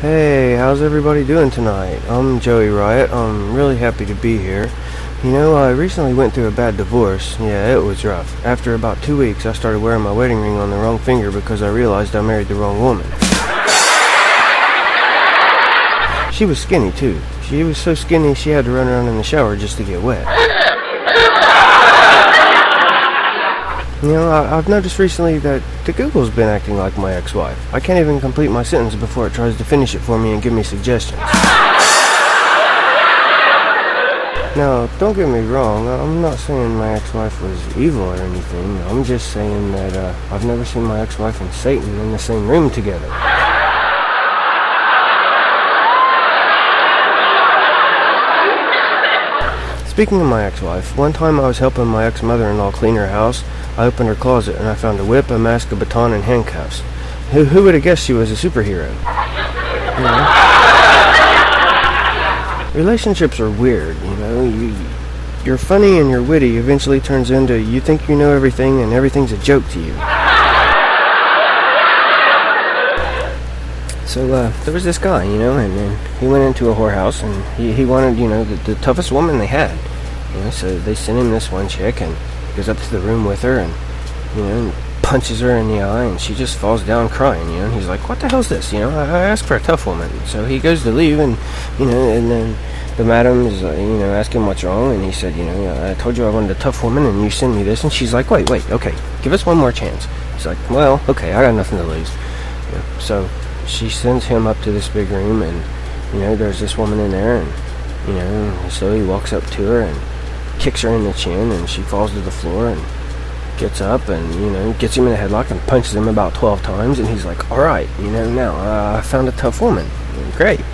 Hey, how's everybody doing tonight? I'm Joey Riot. I'm really happy to be here. I recently went through a bad divorce. Yeah, it was rough. After about 2 weeks, I started wearing my wedding ring on the wrong finger because I realized I married the wrong woman. She was skinny, too. She was so skinny she had to run around in the shower just to get wet. I've noticed recently that the Google's been acting like my ex-wife. I can't even complete my sentence before it tries to finish it for me and give me suggestions. Now, don't get me wrong, I'm not saying my ex-wife was evil or anything. I'm just saying that I've never seen my ex-wife and Satan in the same room together. Speaking of my ex-wife, one time I was helping my ex-mother-in-law clean her house. I opened her closet and I found a whip, a mask, a baton, and handcuffs. Who would have guessed she was a superhero? Relationships are weird, You're funny and you're witty eventually turns into you think you know everything and everything's a joke to you. So there was this guy, and he went into a whorehouse and he wanted, the toughest woman they had. So they sent him this one chick and he goes up to the room with her and, and punches her in the eye and she just falls down crying, and he's like, what the hell's this? I asked for a tough woman. So he goes to leave and, and then the madam is, asking what's wrong, and he said, I told you I wanted a tough woman and you sent me this, and she's like, wait, okay, give us one more chance. He's like, well, okay, I got nothing to lose. So she sends him up to this big room and, there's this woman in there and, so he walks up to her and kicks her in the chin and she falls to the floor and gets up and, gets him in a headlock and punches him about 12 times, and he's like, alright, now I found a tough woman. Great.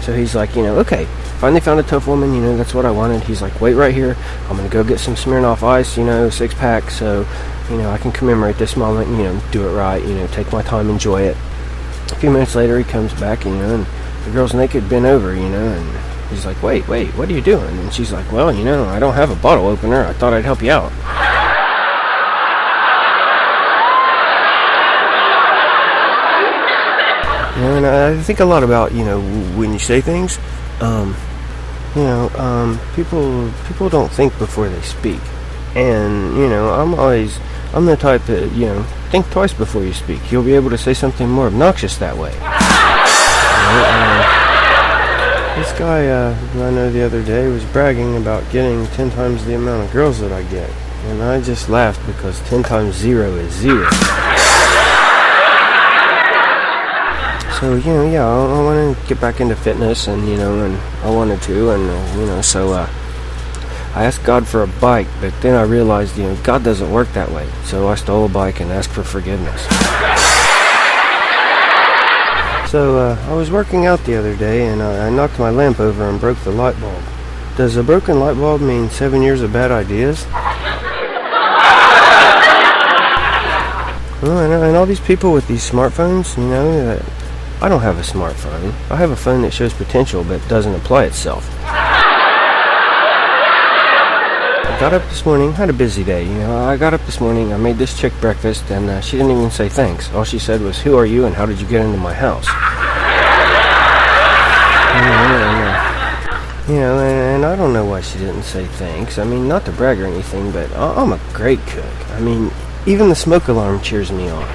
So he's like, okay, finally found a tough woman, that's what I wanted. He's like, wait right here, I'm gonna go get some Smirnoff Ice, 6-pack, so, I can commemorate this moment, do it right, take my time, enjoy it. A few minutes later he comes back, and the girl's naked, bent over, and he's like, wait, what are you doing? And she's like, well, I don't have a bottle opener, I thought I'd help you out. And I think a lot about, when you say things, people don't think before they speak. And, I'm the type that, think twice before you speak. You'll be able to say something more obnoxious that way. This guy who I know the other day was bragging about getting 10 times the amount of girls that I get. And I just laughed because 10 times 0 is 0. So, I want to get back into fitness and, and I wanted to, and, so I asked God for a bike, but then I realized, God doesn't work that way. So I stole a bike and asked for forgiveness. So I was working out the other day and I knocked my lamp over and broke the light bulb. Does a broken light bulb mean 7 years of bad ideas? And all these people with these smartphones, I don't have a smartphone. I have a phone that shows potential but doesn't apply itself. I got up this morning, had a busy day. I got up this morning, I made this chick breakfast, and she didn't even say thanks. All she said was, who are you and how did you get into my house? And I don't know why she didn't say thanks. Not to brag or anything, but I'm a great cook. Even the smoke alarm cheers me on.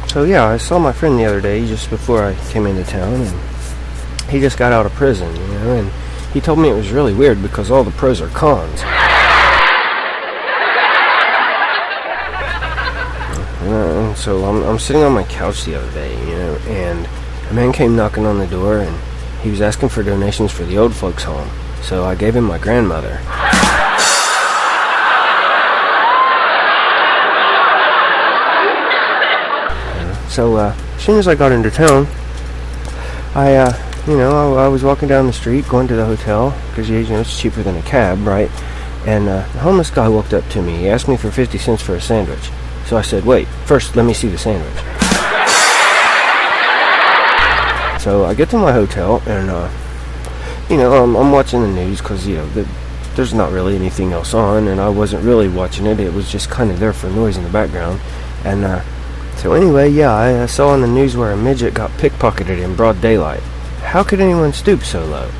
So I saw my friend the other day just before I came into town, and he just got out of prison, and he told me it was really weird because all the pros are cons. And so I'm sitting on my couch the other day, and a man came knocking on the door, and he was asking for donations for the old folks home. So I gave him my grandmother. So as soon as I got into town, I was walking down the street going to the hotel because it's cheaper than a cab, right? And the homeless guy walked up to me. He asked me for 50 cents for a sandwich. So I said, wait, first let me see the sandwich. So I get to my hotel and I'm watching the news because there's not really anything else on, and I wasn't really watching it. It was just kind of there for noise in the background. And so anyway, yeah, I saw on the news where a midget got pickpocketed in broad daylight. How could anyone stoop so low?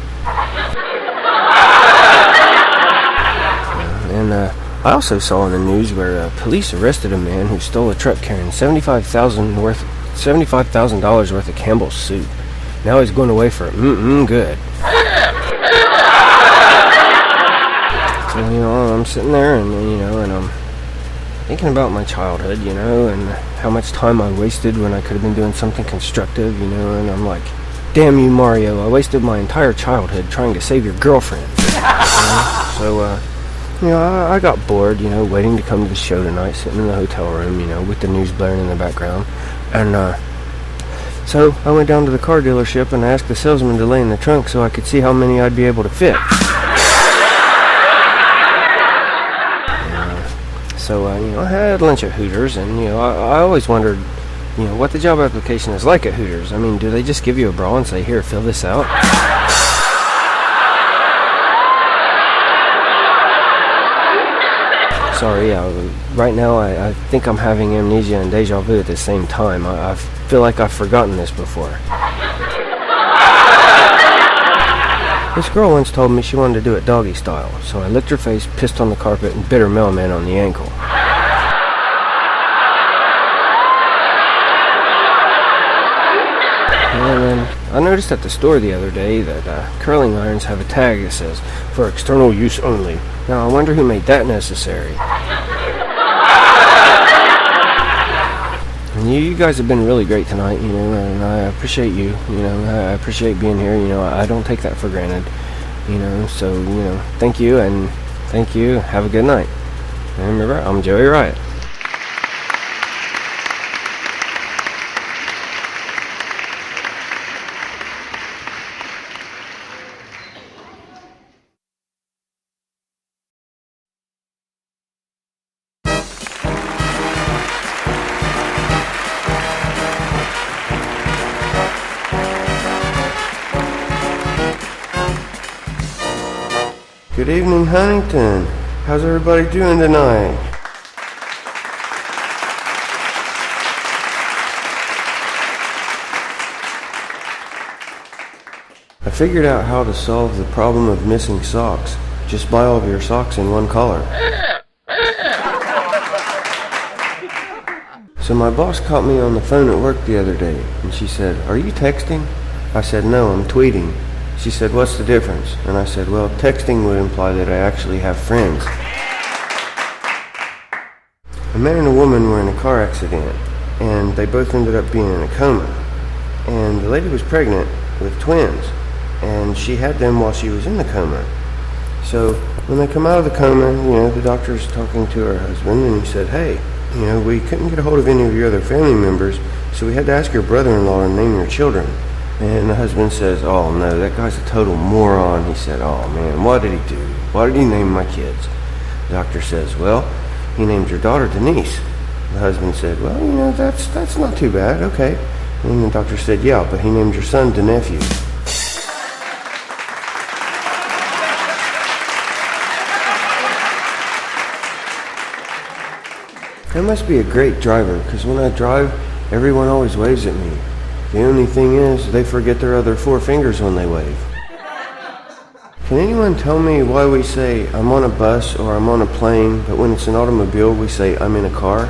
And I also saw on the news where police arrested a man who stole a truck carrying $75,000 worth of Campbell's soup. Now he's going away for good. So, I'm sitting there and I'm thinking about my childhood, and how much time I wasted when I could have been doing something constructive, and I'm like, damn you, Mario, I wasted my entire childhood trying to save your girlfriend. So, I got bored, waiting to come to the show tonight, sitting in the hotel room, with the news blaring in the background. And, so I went down to the car dealership and I asked the salesman to lay in the trunk so I could see how many I'd be able to fit. So, I had lunch at Hooters, and, I always wondered, what the job application is like at Hooters. I mean, do they just give you a bra and say, here, fill this out? Sorry, right now I think I'm having amnesia and deja vu at the same time. I feel like I've forgotten this before. This girl once told me she wanted to do it doggy style, so I licked her face, pissed on the carpet, and bit her mailman on the ankle. And then I noticed at the store the other day that curling irons have a tag that says, for external use only. Now I wonder who made that necessary. And you guys have been really great tonight, and I appreciate you, I appreciate being here, I don't take that for granted, so, thank you, and thank you, have a good night. And remember, I'm Joey Riot. Good evening, Huntington. How's everybody doing tonight? I figured out how to solve the problem of missing socks. Just buy all of your socks in one color. So my boss caught me on the phone at work the other day, and she said, "Are you texting?" I said, "No, I'm tweeting." She said, "What's the difference?" And I said, "Well, texting would imply that I actually have friends." A man and a woman were in a car accident, and they both ended up being in a coma. And the lady was pregnant with twins, and she had them while she was in the coma. So when they come out of the coma, the doctor's talking to her husband, and he said, "Hey, we couldn't get a hold of any of your other family members, so we had to ask your brother-in-law to name your children." And the husband says, "Oh no, that guy's a total moron." He said, "Oh man, what did he do? Why did he name my kids?" The doctor says, "Well, he named your daughter Denise." The husband said, "Well, that's not too bad, okay." And the doctor said, "Yeah, but he named your son DeNephew." I must be a great driver, because when I drive, everyone always waves at me. The only thing is, they forget their other 4 fingers when they wave. Can anyone tell me why we say, "I'm on a bus" or "I'm on a plane," but when it's an automobile, we say, "I'm in a car"?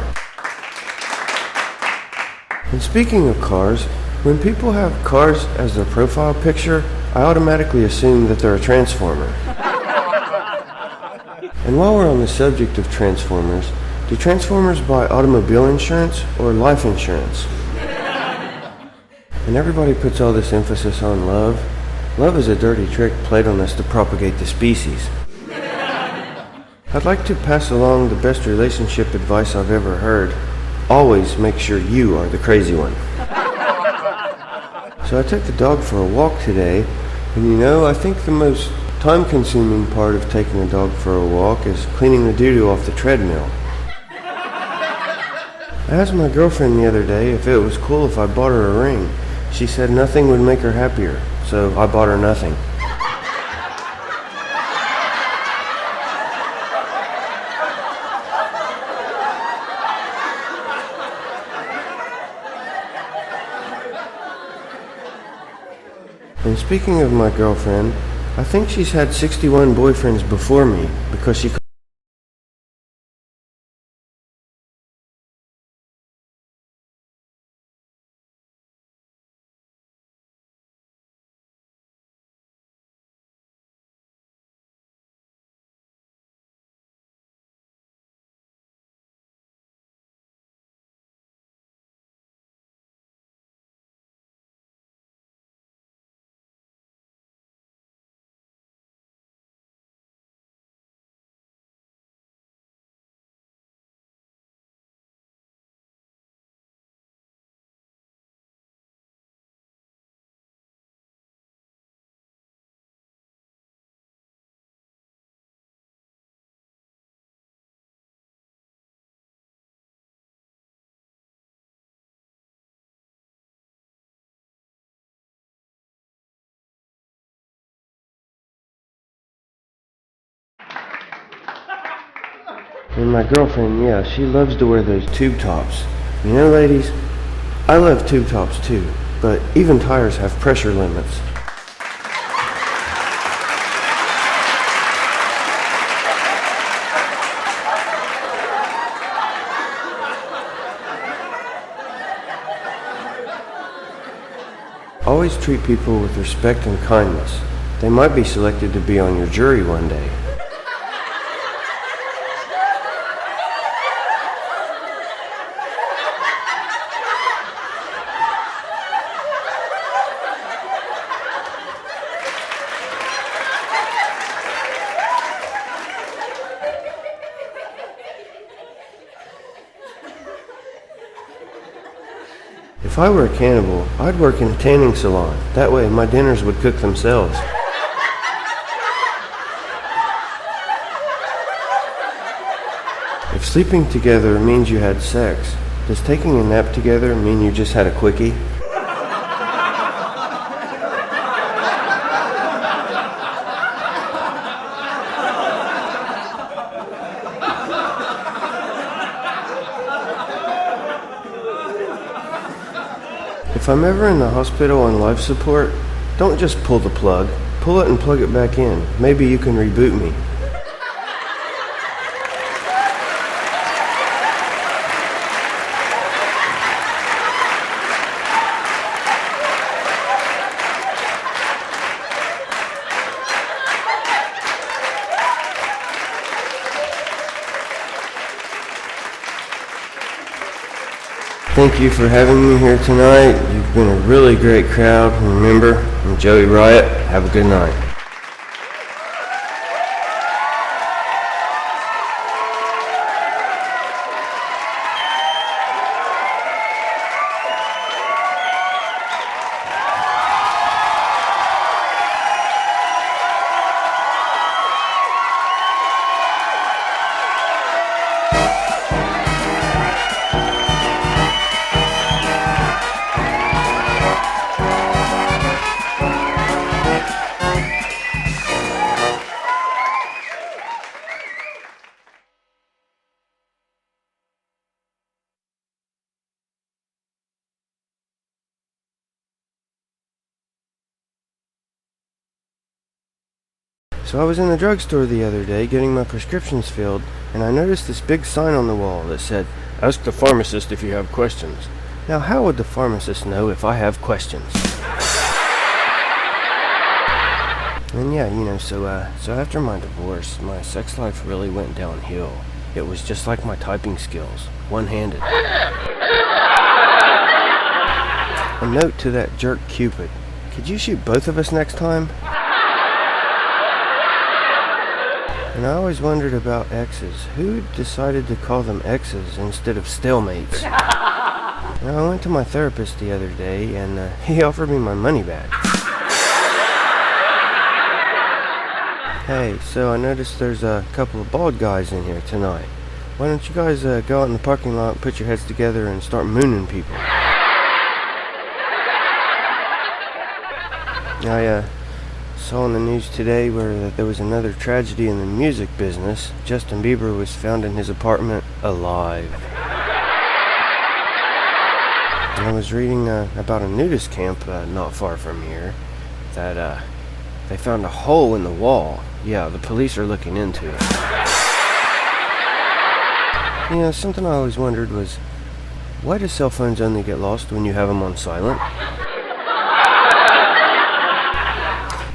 And speaking of cars, when people have cars as their profile picture, I automatically assume that they're a transformer. And while we're on the subject of transformers, do transformers buy automobile insurance or life insurance? And everybody puts all this emphasis on love. Love is a dirty trick played on us to propagate the species. I'd like to pass along the best relationship advice I've ever heard. Always make sure you are the crazy one. So I took the dog for a walk today, and I think the most time-consuming part of taking a dog for a walk is cleaning the doo-doo off the treadmill. I asked my girlfriend the other day if it was cool if I bought her a ring. She said nothing would make her happier, so I bought her nothing. And speaking of my girlfriend, I think she's had 61 boyfriends before me because she. And my girlfriend, yeah, she loves to wear those tube tops. You know, ladies, I love tube tops too, but even tires have pressure limits. Always treat people with respect and kindness. They might be selected to be on your jury one day. If I were a cannibal, I'd work in a tanning salon. That way my dinners would cook themselves. If sleeping together means you had sex, does taking a nap together mean you just had a quickie? If I'm ever in the hospital on life support, don't just pull the plug. Pull it and plug it back in. Maybe you can reboot me. Thank you for having me here tonight. You've been a really great crowd. Remember, I'm Joey Riot. Have a good night. So I was in the drugstore the other day getting my prescriptions filled, and I noticed this big sign on the wall that said, "Ask the pharmacist if you have questions." Now, how would the pharmacist know if I have questions? And yeah, so after my divorce, my sex life really went downhill. It was just like my typing skills, one-handed. A note to that jerk Cupid. Could you shoot both of us next time? And I always wondered about exes. Who decided to call them exes instead of stalemates? Now, I went to my therapist the other day, and he offered me my money back. Hey, so I noticed there's a couple of bald guys in here tonight. Why don't you guys go out in the parking lot, put your heads together, and start mooning people? I saw on the news today where there was another tragedy in the music business. Justin Bieber was found in his apartment alive. And I was reading about a nudist camp not far from here. that they found a hole in the wall. Yeah, the police are looking into it. You know, something I always wondered was, why do cell phones only get lost when you have them on silent?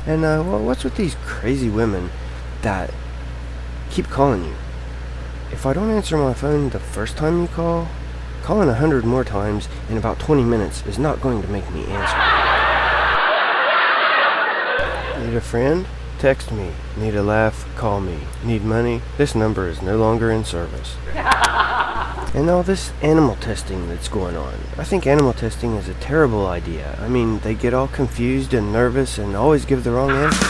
And what's with these crazy women that keep calling you? If I don't answer my phone the first time you call, calling 100 more times in about 20 minutes is not going to make me answer. Need a friend? Text me. Need a laugh? Call me. Need money? This number is no longer in service. And all this animal testing that's going on. I think animal testing is a terrible idea. I mean, they get all confused and nervous and always give the wrong answer.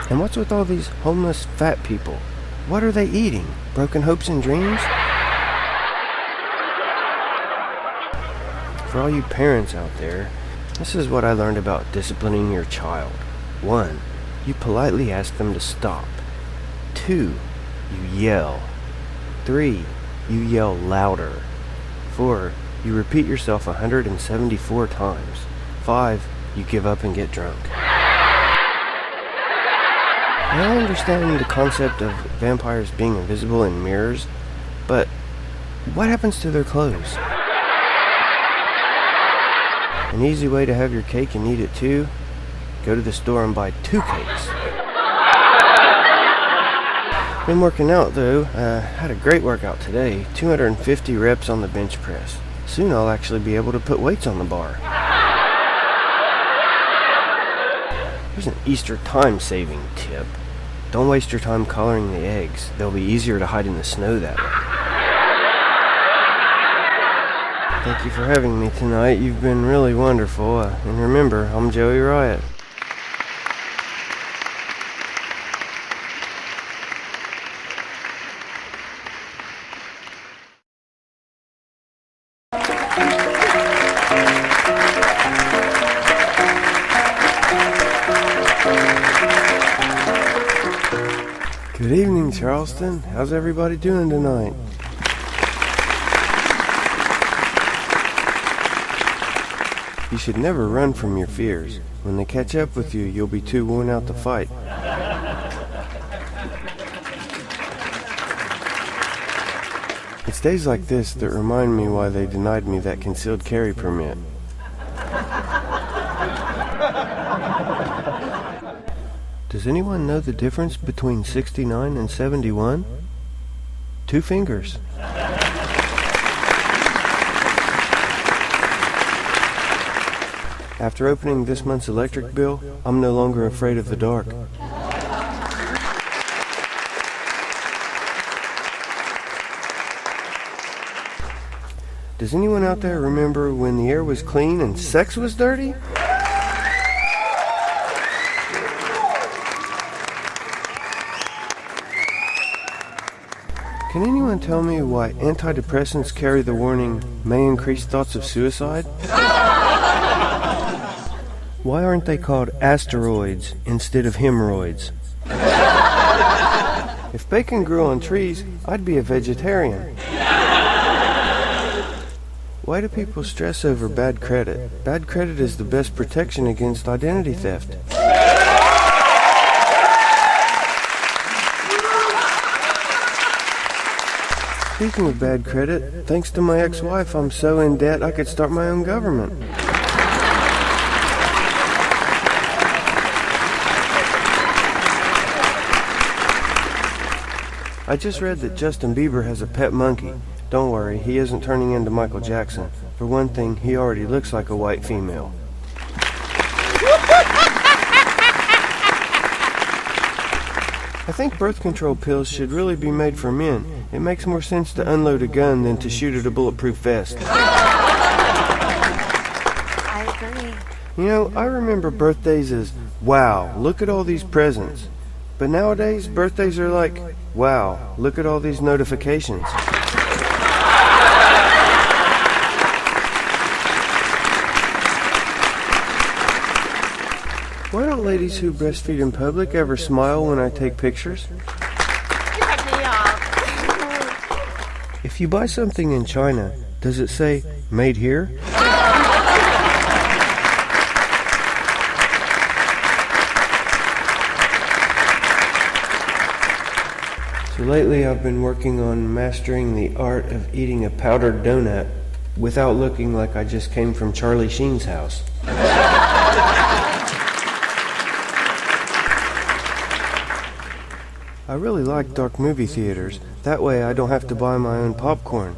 And what's with all these homeless fat people? What are they eating? Broken hopes and dreams? For all you parents out there, this is what I learned about disciplining your child. 1. You politely ask them to stop. 2. You yell. 3. You yell louder. 4. You repeat yourself 174 times. 5. You give up and get drunk. I understand the concept of vampires being invisible in mirrors, but what happens to their clothes? An easy way to have your cake and eat it too? Go to the store and buy 2 cakes. Been working out though. Had a great workout today. 250 reps on the bench press. Soon I'll actually be able to put weights on the bar. Here's an Easter time-saving tip. Don't waste your time collaring the eggs. They'll be easier to hide in the snow that way. Thank you for having me tonight. You've been really wonderful. And remember, I'm Joey Riot. Good evening, Charleston. How's everybody doing tonight? You should never run from your fears. When they catch up with you, you'll be too worn out to fight. It's days like this that remind me why they denied me that concealed carry permit. Does anyone know the difference between 69 and 71? 2 fingers. After opening this month's electric bill, I'm no longer afraid of the dark. Does anyone out there remember when the air was clean and sex was dirty? Can anyone tell me why antidepressants carry the warning, may increase thoughts of suicide? Why aren't they called asteroids instead of hemorrhoids? If bacon grew on trees, I'd be a vegetarian. Why do people stress over bad credit? Bad credit is the best protection against identity theft. Speaking of bad credit, thanks to my ex-wife, I'm so in debt I could start my own government. I just read that Justin Bieber has a pet monkey. Don't worry, he isn't turning into Michael Jackson. For one thing, he already looks like a white female. I think birth control pills should really be made for men. It makes more sense to unload a gun than to shoot at a bulletproof vest. I agree. You know, I remember birthdays as, wow, look at all these presents. But nowadays, birthdays are like, wow, look at all these notifications. Why don't ladies who breastfeed in public ever smile when I take pictures? You cut me off. If you buy something in China, does it say, made here? So lately I've been working on mastering the art of eating a powdered donut without looking like I just came from Charlie Sheen's house. I really like dark movie theaters. That way I don't have to buy my own popcorn.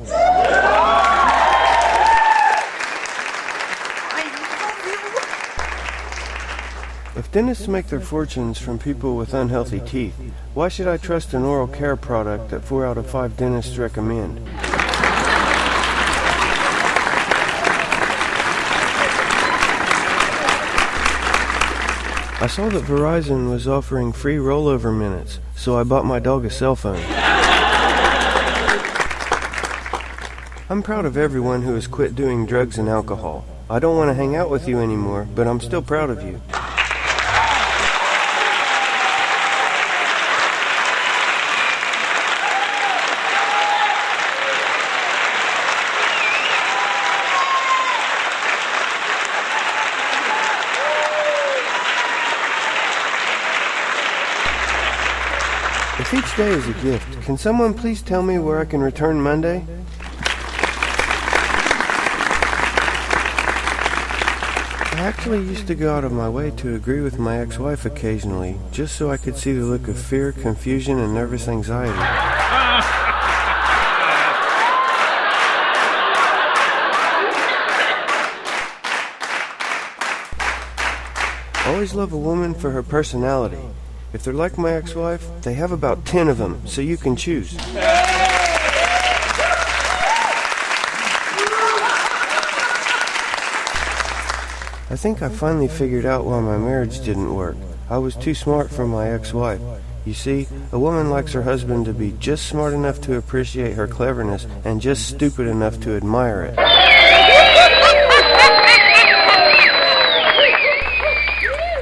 If dentists make their fortunes from people with unhealthy teeth, why should I trust an oral care product that 4 out of 5 dentists recommend? I saw that Verizon was offering free rollover minutes, so I bought my dog a cell phone. I'm proud of everyone who has quit doing drugs and alcohol. I don't want to hang out with you anymore, but I'm still proud of you. If each day is a gift, can someone please tell me where I can return Monday? I actually used to go out of my way to agree with my ex-wife occasionally, just so I could see the look of fear, confusion, and nervous anxiety. Always love a woman for her personality. If they're like my ex-wife, they have about 10 of them, so you can choose. I think I finally figured out why my marriage didn't work. I was too smart for my ex-wife. You see, a woman likes her husband to be just smart enough to appreciate her cleverness and just stupid enough to admire it.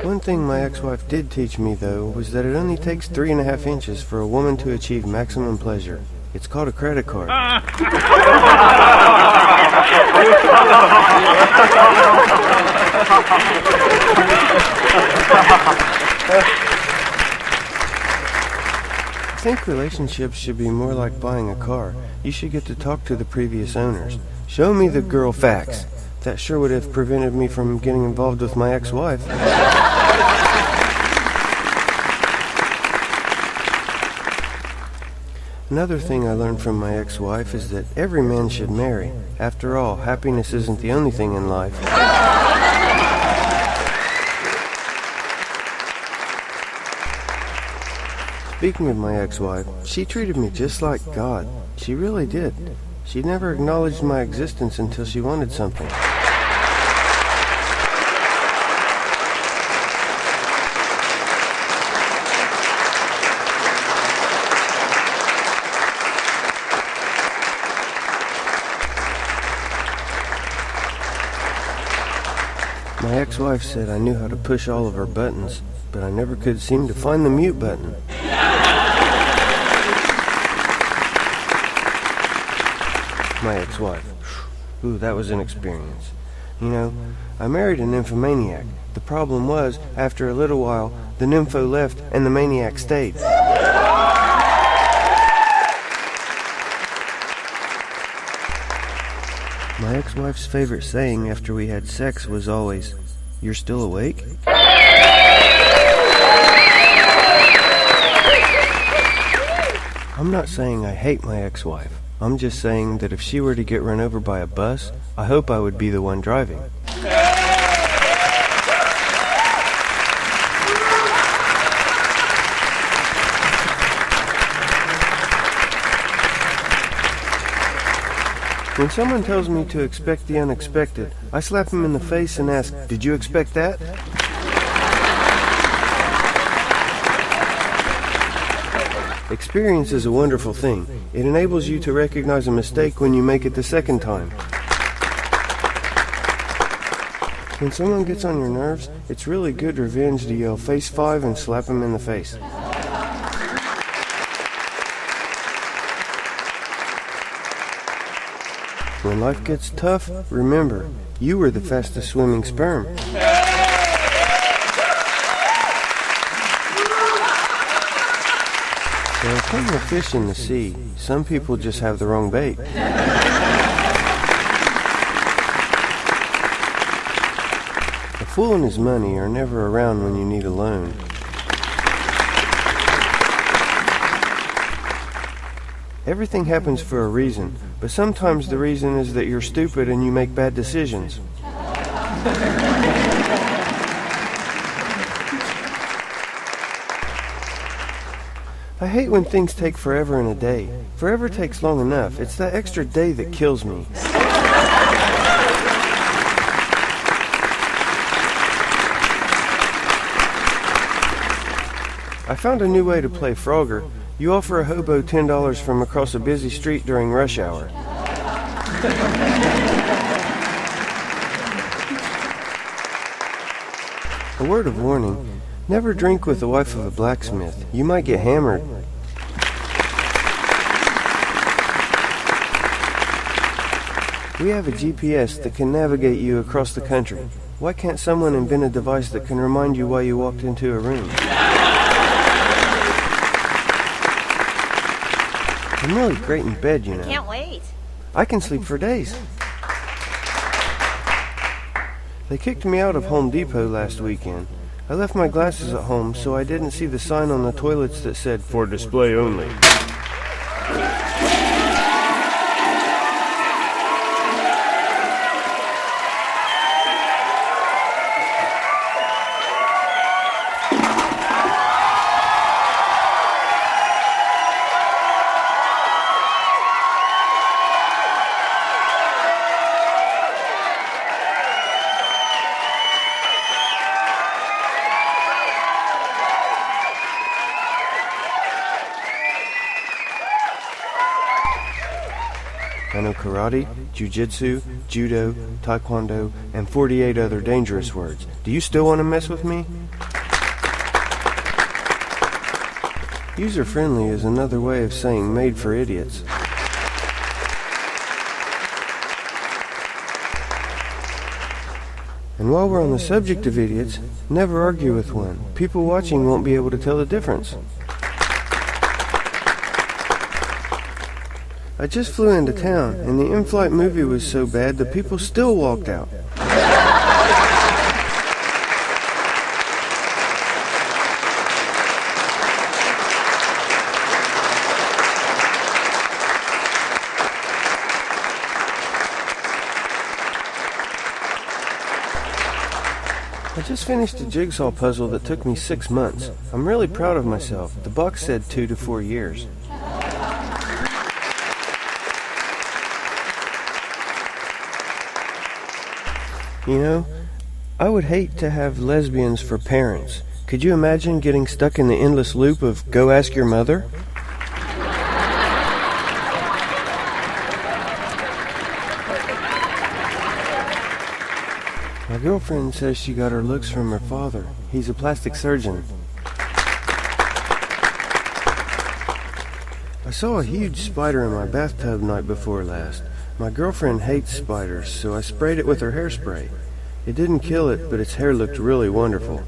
One thing my ex-wife did teach me, though, was that it only takes 3.5 inches for a woman to achieve maximum pleasure. It's called a credit card. I think relationships should be more like buying a car. You should get to talk to the previous owners. Show me the girl facts. That sure would have prevented me from getting involved with my ex-wife. Another thing I learned from my ex-wife is that every man should marry. After all, happiness isn't the only thing in life. Speaking of my ex-wife, she treated me just like God. She really did. She never acknowledged my existence until she wanted something. My ex-wife said I knew how to push all of her buttons, but I never could seem to find the mute button. My ex-wife. Ooh, that was an experience. You know, I married a nymphomaniac. The problem was, after a little while, the nympho left and the maniac stayed. My ex-wife's favorite saying after we had sex was always, "You're still awake?" I'm not saying I hate my ex-wife. I'm just saying that if she were to get run over by a bus, I hope I would be the one driving. When someone tells me to expect the unexpected, I slap him in the face and ask, "Did you expect that?" Experience is a wonderful thing. It enables you to recognize a mistake when you make it the second time. When someone gets on your nerves, it's really good revenge to yell "Face 5" and slap them in the face. When life gets tough, remember, you were the fastest swimming sperm. So There are plenty of fish in the sea. Some people just have the wrong bait. A fool and his money are never around when you need a loan. Everything happens for a reason, but sometimes the reason is that you're stupid and you make bad decisions. I hate when things take forever in a day. Forever takes long enough. It's that extra day that kills me. I found a new way to play Frogger. You offer a hobo $10 from across a busy street during rush hour. A word of warning. Never drink with the wife of a blacksmith. You might get hammered. We have a GPS that can navigate you across the country. Why can't someone invent a device that can remind you why you walked into a room? I'm really great in bed, you know. Can't wait. I can sleep for days. They kicked me out of Home Depot last weekend. I left my glasses at home, so I didn't see the sign on the toilets that said, "For display only." I know karate, jiu-jitsu, judo, taekwondo, and 48 other dangerous words. Do you still want to mess with me? User-friendly is another way of saying made for idiots. And while we're on the subject of idiots, never argue with one. People watching won't be able to tell the difference. I just flew into town, and the in-flight movie was so bad that people still walked out. I just finished a jigsaw puzzle that took me 6 months. I'm really proud of myself. The box said 2 to 4 years. You know, I would hate to have lesbians for parents. Could you imagine getting stuck in the endless loop of go ask your mother? My girlfriend says she got her looks from her father. He's a plastic surgeon. I saw a huge spider in my bathtub night before last. My girlfriend hates spiders, so I sprayed it with her hairspray. It didn't kill it, but its hair looked really wonderful.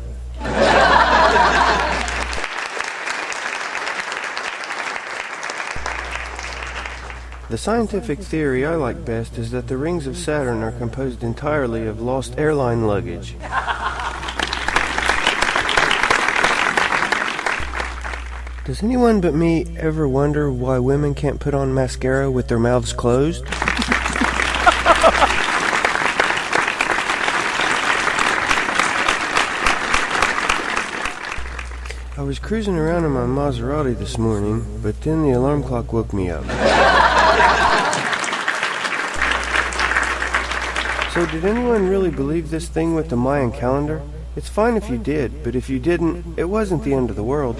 The scientific theory I like best is that the rings of Saturn are composed entirely of lost airline luggage. Does anyone but me ever wonder why women can't put on mascara with their mouths closed? I was cruising around in my Maserati this morning, but then the alarm clock woke me up. So did anyone really believe this thing with the Mayan calendar? It's fine if you did, but if you didn't, it wasn't the end of the world.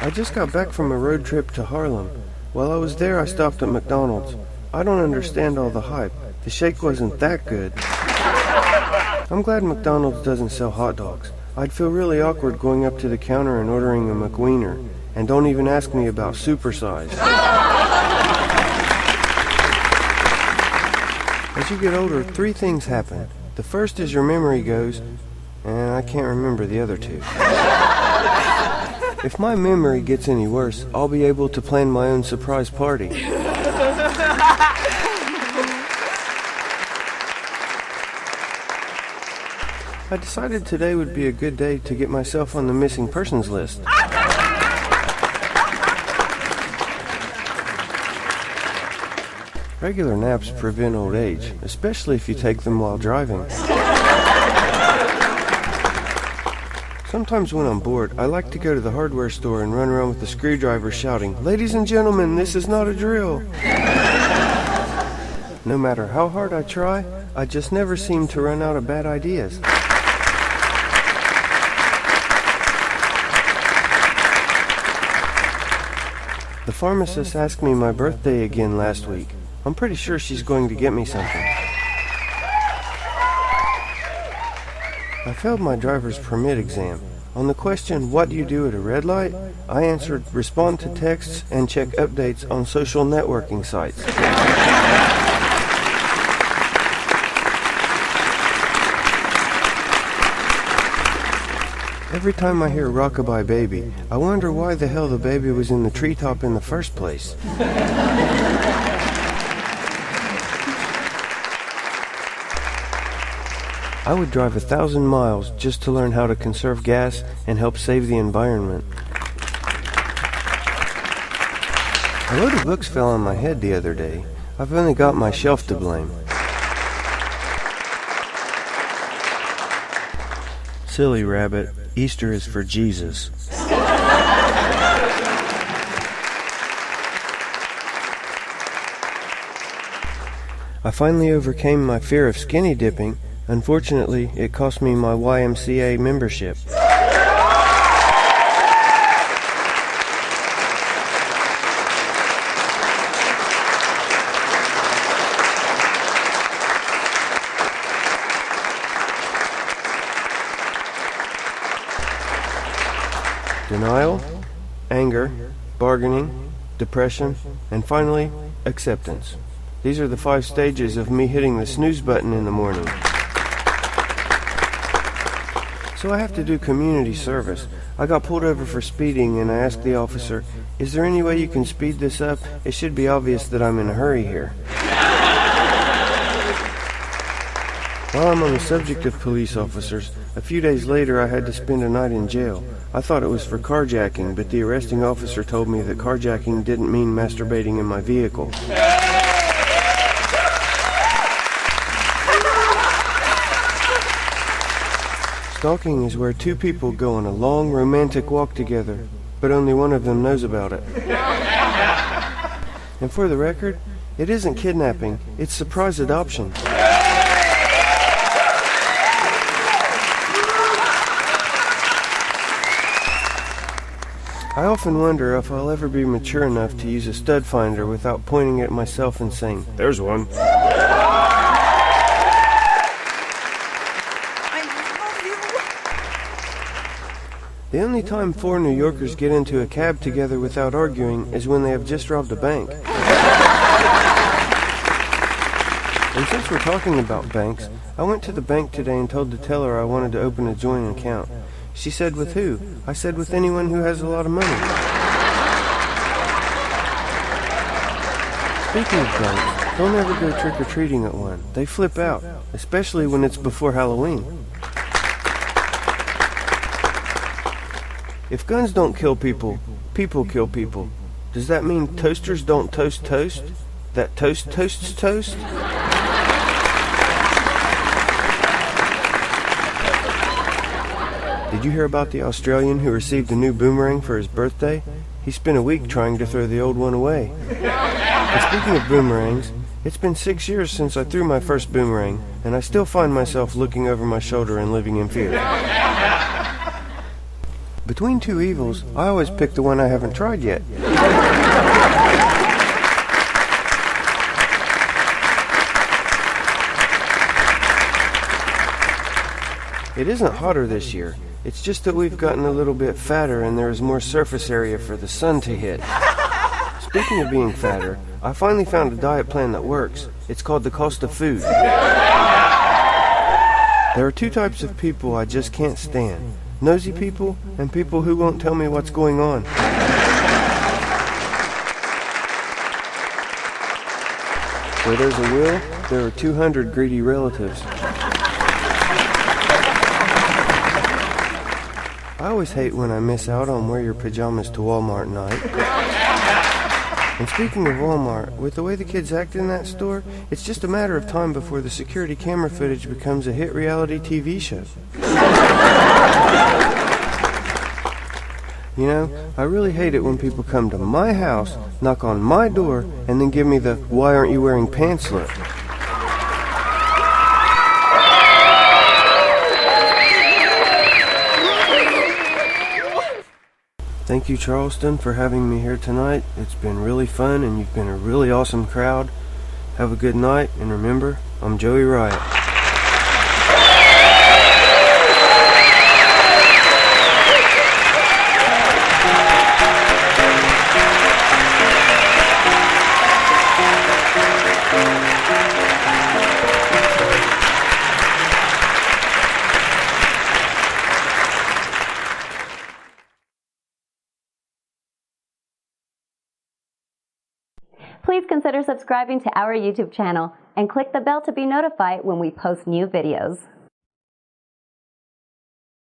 I just got back from a road trip to Harlem. While I was there, I stopped at McDonald's. I don't understand all the hype. The shake wasn't that good. I'm glad McDonald's doesn't sell hot dogs. I'd feel really awkward going up to the counter and ordering a McWiener. And don't even ask me about supersize. As you get older, 3 things happen. The first is your memory goes, and I can't remember the other two. If my memory gets any worse, I'll be able to plan my own surprise party. I decided today would be a good day to get myself on the missing persons list. Regular naps prevent old age, especially if you take them while driving. Sometimes when I'm bored, I like to go to the hardware store and run around with the screwdriver shouting, "Ladies and gentlemen, this is not a drill." No matter how hard I try, I just never seem to run out of bad ideas. The pharmacist asked me my birthday again last week. I'm pretty sure she's going to get me something. I failed my driver's permit exam. On the question, "What do you do at a red light?" I answered, "Respond to texts and check updates on social networking sites." Every time I hear "Rockabye Baby," I wonder why the hell the baby was in the treetop in the first place. I would drive 1,000 miles just to learn how to conserve gas and help save the environment. A load of books fell on my head the other day. I've only got my shelf to blame. Silly rabbit, Easter is for Jesus. I finally overcame my fear of skinny dipping. Unfortunately, it cost me my YMCA membership. Denial, anger, bargaining, depression, and finally, acceptance. These are the 5 stages of me hitting the snooze button in the morning. So I have to do community service. I got pulled over for speeding and I asked the officer, "Is there any way you can speed this up? It should be obvious that I'm in a hurry here." While I'm on the subject of police officers, a few days later I had to spend a night in jail. I thought it was for carjacking, but the arresting officer told me that carjacking didn't mean masturbating in my vehicle. Stalking is where 2 people go on a long romantic walk together, but only one of them knows about it. And for the record, it isn't kidnapping, it's surprise adoption. I often wonder if I'll ever be mature enough to use a stud finder without pointing at myself and saying, "There's one." The only time 4 New Yorkers get into a cab together without arguing is when they have just robbed a bank. And since we're talking about banks, I went to the bank today and told the teller I wanted to open a joint account. She said, "With who?" I said, "With anyone who has a lot of money." Speaking of banks, don't ever go trick-or-treating at one. They flip out, especially when it's before Halloween. If guns don't kill people, people kill people. Does that mean toasters don't toast toast? That toast toasts toast? Did you hear about the Australian who received a new boomerang for his birthday? He spent a week trying to throw the old one away. And speaking of boomerangs, it's been 6 years since I threw my first boomerang, and I still find myself looking over my shoulder and living in fear. Between 2 evils, I always pick the one I haven't tried yet. It isn't hotter this year. It's just that we've gotten a little bit fatter and there is more surface area for the sun to hit. Speaking of being fatter, I finally found a diet plan that works. It's called the cost of food. There are two types of people I just can't stand. Nosy people and people who won't tell me what's going on. Where there's a will, there are 200 greedy relatives. I always hate when I miss out on wear your pajamas to Walmart night. And speaking of Walmart, with the way the kids act in that store, it's just a matter of time before the security camera footage becomes a hit reality TV show. You know, I really hate it when people come to my house, knock on my door, and then give me the "why aren't you wearing pants" look. Thank you, Charleston, for having me here tonight. It's been really fun, and you've been a really awesome crowd. Have a good night, and remember, I'm Joey Riot. Please consider subscribing to our YouTube channel and click the bell to be notified when we post new videos.